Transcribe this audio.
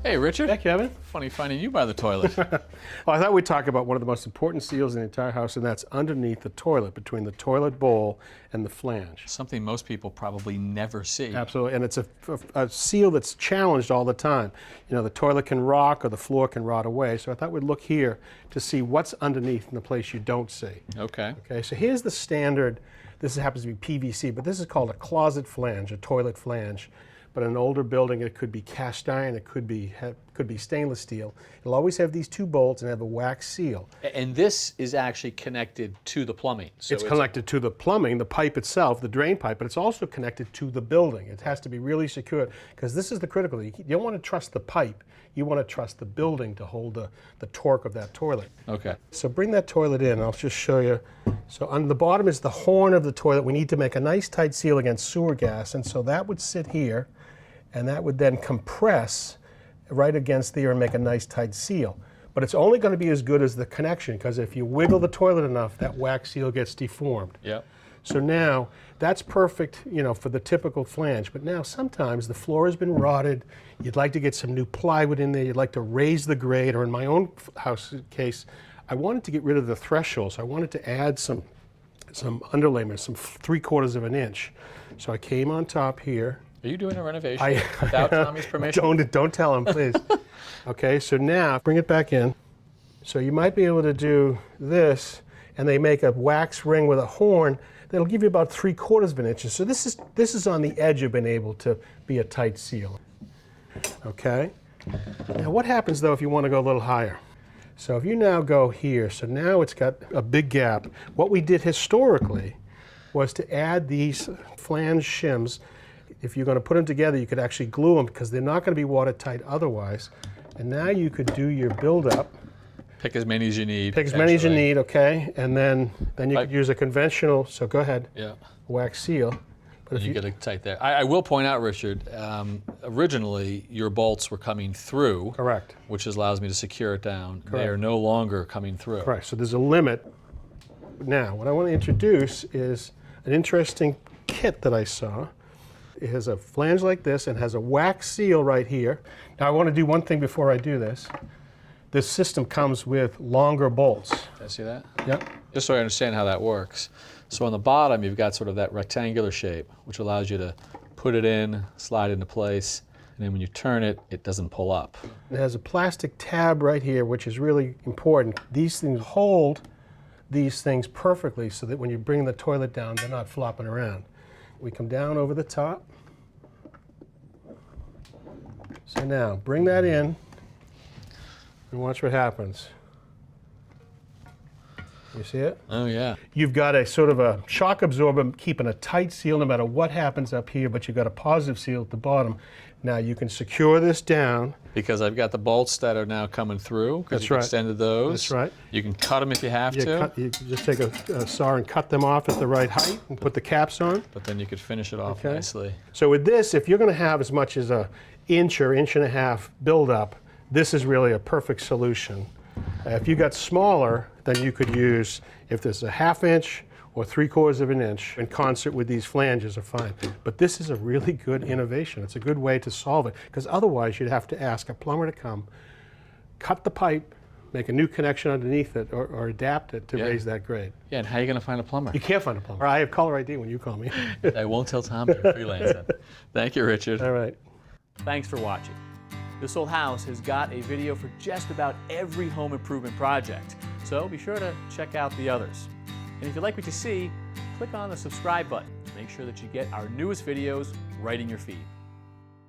Hey, Richard. Hey, Kevin. Funny finding you by the toilet. Well, I thought we'd talk about one of the most important seals in the entire house, and that's underneath the toilet, between the toilet bowl and the flange. Something most people probably never see. Absolutely, and it's a seal that's challenged all the time. You know, the toilet can rock or the floor can rot away, so I thought we'd look here to see what's underneath in the place you don't see. Okay. Okay, so here's the standard. This happens to be PVC, but this is called a closet flange, a toilet flange. But in an older building, it could be cast iron, it could be stainless steel. It'll always have these two bolts and have a wax seal. And this is actually connected to the plumbing. So it's connected to the plumbing, the pipe itself, the drain pipe, but it's also connected to the building. It has to be really secure, because this is the critical thing. You don't want to trust the pipe, you want to trust the building to hold the torque of that toilet. Okay. So bring that toilet in, I'll just show you. So on the bottom is the horn of the toilet. We need to make a nice tight seal against sewer gas, and so that would sit here, and that would then compress right against there and make a nice tight seal. But it's only going to be as good as the connection, because if you wiggle the toilet enough, that wax seal gets deformed. Yep. So now, that's perfect, you know, for the typical flange. But now sometimes the floor has been rotted, you'd like to get some new plywood in there, you'd like to raise the grade, or in my own house case, I wanted to get rid of the threshold, so I wanted to add some underlayment, some 3/4 of an inch. So I came on top here. Are you doing a renovation without Tommy's permission? Don't tell him, please. Okay, so now bring it back in. So you might be able to do this, and they make a wax ring with a horn that'll give you about 3/4 of an inch. So this is on the edge of being able to be a tight seal. Okay. Now what happens though if you want to go a little higher? So if you now go here, so now it's got a big gap. What we did historically was to add these flange shims. If you're going to put them together, you could actually glue them, because they're not going to be watertight otherwise. And now you could do your build-up. Pick as many as you need. Pick as many as you need, okay? And then you could use a conventional, so go ahead, wax seal. But if you get it tight there. I will point out, Richard, originally your bolts were coming through. Correct. Which allows me to secure it down. Correct. They are no longer coming through. Correct, so there's a limit. Now, what I want to introduce is an interesting kit that I saw. It has a flange like this and has a wax seal right here. Now I want to do one thing before I do this. This system comes with longer bolts. Did I see that? Yep. Just so I understand how that works. So on the bottom you've got sort of that rectangular shape, which allows you to put it in, slide into place, and then when you turn it, it doesn't pull up. It has a plastic tab right here, which is really important. These things hold these things perfectly so that when you bring the toilet down, they're not flopping around. We come down over the top. So now, bring that in and watch what happens. You see it? Oh yeah. You've got a sort of a shock absorber keeping a tight seal no matter what happens up here, but you've got a positive seal at the bottom. Now you can secure this down. Because I've got the bolts that are now coming through, because you've extended those. That's right. You can cut them if you have to. You just take a saw and cut them off at the right height and put the caps on. But then you could finish it off nicely. So with this, if you're going to have as much as an inch or inch and a half buildup, this is really a perfect solution. If you got smaller, then you could use, if there's a 1/2 inch or 3/4 of an inch, in concert with these flanges are fine. But this is a really good innovation. It's a good way to solve it, because otherwise you'd have to ask a plumber to come, cut the pipe, make a new connection underneath it, or adapt it to raise that grade. Yeah, and how are you going to find a plumber? You can't find a plumber. I have caller ID when you call me. I won't tell Tom you're freelancing. Thank you, Richard. All right. Thanks for watching. This Old House has got a video for just about every home improvement project, so be sure to check out the others. And if you like what you see, click on the subscribe button to make sure that you get our newest videos right in your feed.